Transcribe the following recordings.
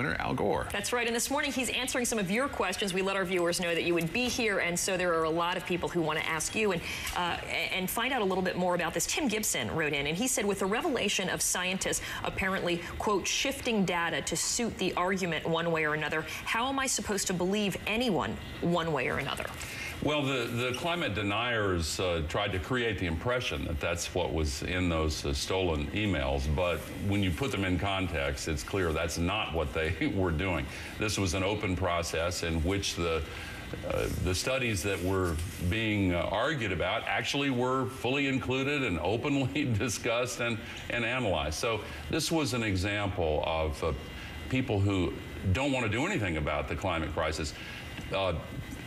winner, Al Gore. That's right, and this morning he's answering some of your questions. We let our viewers know that you would be here, and so there are a lot of people who want to ask you and find out a little bit more about this. Tim Gibson wrote in, and he said, with the revelation of scientists apparently, quote, shifting data to suit the argument one way or another, how am I supposed to believe anyone one way or another? Well, the climate deniers tried to create the impression that that's what was in those stolen emails, but when you put them in context, it's clear that's not what they were doing. This was an open process in which the studies that were being argued about actually were fully included and openly discussed and analyzed. So this was an example of people who don't want to do anything about the climate crisis,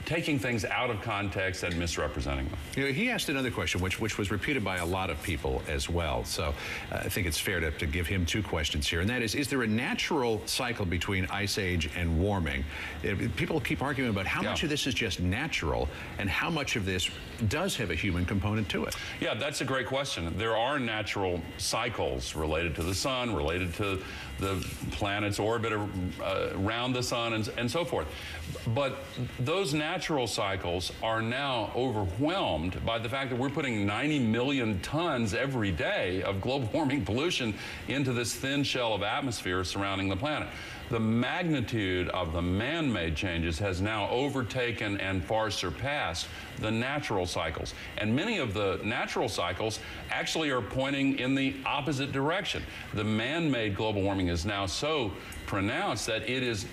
taking things out of context and misrepresenting them. You know, he asked another question, which was repeated by a lot of people as well. So I think it's fair to give him two questions here, and that is there a natural cycle between ice age and warming? People keep arguing about how much of this is just natural and how much of this does have a human component to it. Yeah, that's a great question. There are natural cycles related to the sun, related to the planet's orbit around the sun, and so forth. But those natural cycles are now overwhelmed by the fact that we're putting 90 million tons every day of global warming pollution into this thin shell of atmosphere surrounding the planet. The magnitude of the man-made changes has now overtaken and far surpassed the natural cycles. And many of the natural cycles actually are pointing in the opposite direction. The man-made global warming is now so pronounced that it is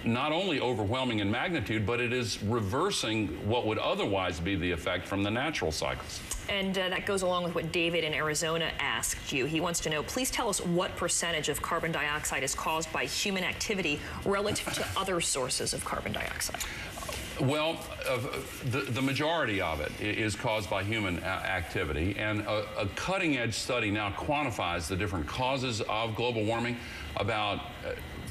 not only overwhelming in magnitude, but it is reversing what would otherwise be the effect from the natural cycles. And that goes along with what David in Arizona asked you. He wants to know, please tell us what percentage of carbon dioxide is caused by human activity relative to other sources of carbon dioxide. Well, the majority of it is caused by human activity, and a cutting-edge study now quantifies the different causes of global warming. About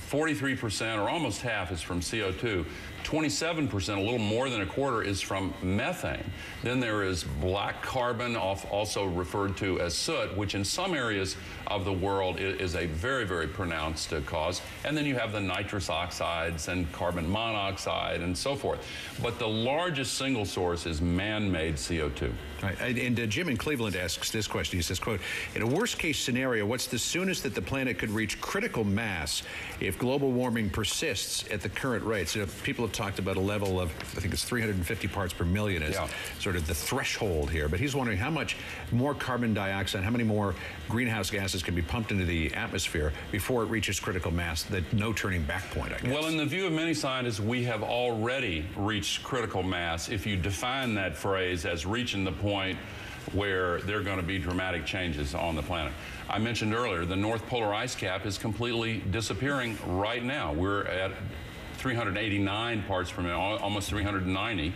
43%, or almost half, is from CO2. 27%, a little more than a quarter, is from methane. Then there is black carbon, also referred to as soot, which in some areas of the world is a very, very pronounced cause. And then you have the nitrous oxides and carbon monoxide and so forth. But the largest single source is man-made CO2. Right. And Jim in Cleveland asks this question. He says, quote, in a worst-case scenario, what's the soonest that the planet could reach critical mass if global warming persists at the current rates? You know, people have talked about a level of, I think it's 350 parts per million as sort of the threshold here. But he's wondering how much more carbon dioxide, how many more greenhouse gases can be pumped into the atmosphere before it reaches critical mass, the no turning back point, I guess. Well, in the view of many scientists, we have already reached critical mass if you define that phrase as reaching the point where there are going to be dramatic changes on the planet. I mentioned earlier, the North Polar ice cap is completely disappearing right now. We're at 389 parts per million, almost 390.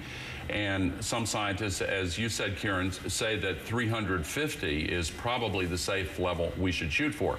And some scientists, as you said, Kieran, say that 350 is probably the safe level we should shoot for.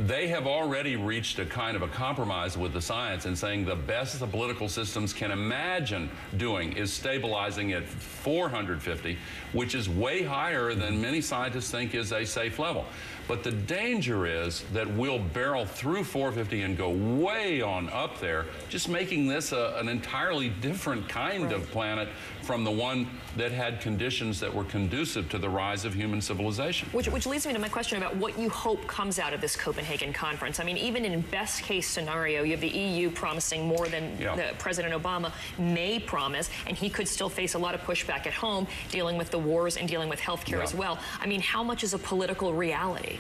They have already reached a kind of a compromise with the science and saying the best the political systems can imagine doing is stabilizing at 450, which is way higher than many scientists think is a safe level. But the danger is that we'll barrel through 450 and go way on up there, just making this an entirely different kind of planet from the one that had conditions that were conducive to the rise of human civilization. Which leads me to my question about what you hope comes out of this Copenhagen conference. I mean, even in best case scenario, you have the EU promising more than President Obama may promise, and he could still face a lot of pushback at home, dealing with the wars and dealing with healthcare as well. I mean, how much is a political reality?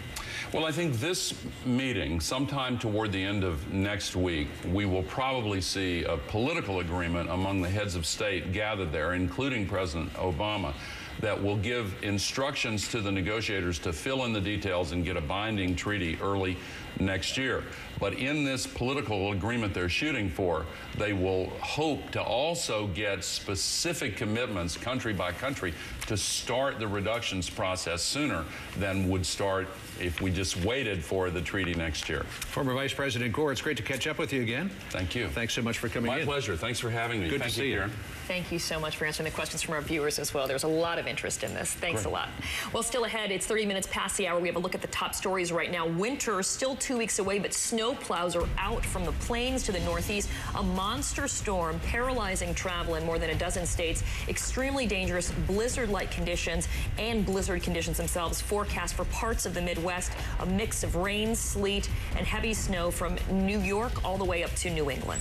Well, I think this meeting, sometime toward the end of next week, we will probably see a political agreement among the heads of state gathered there, including President Obama, that will give instructions to the negotiators to fill in the details and get a binding treaty early next year. But in this political agreement they're shooting for, they will hope to also get specific commitments, country by country, to start the reductions process sooner than would start if we just waited for the treaty next year. Former Vice President Gore, it's great to catch up with you again. Thank you. Thanks so much for coming in. My pleasure. Thanks for having me. Good Thank to see you. Karen. Thank you so much for answering the questions from our viewers as well. There's a lot of interest in this. Thanks a lot. Well, still ahead, it's 30 minutes past the hour. We have a look at the top stories right now. Winter still 2 weeks away, but snow plows are out from the plains to the northeast. A monster storm paralyzing travel in more than a dozen states. Extremely dangerous blizzard-like conditions and blizzard conditions themselves forecast for parts of the Midwest. A mix of rain, sleet, and heavy snow from New York all the way up to New England.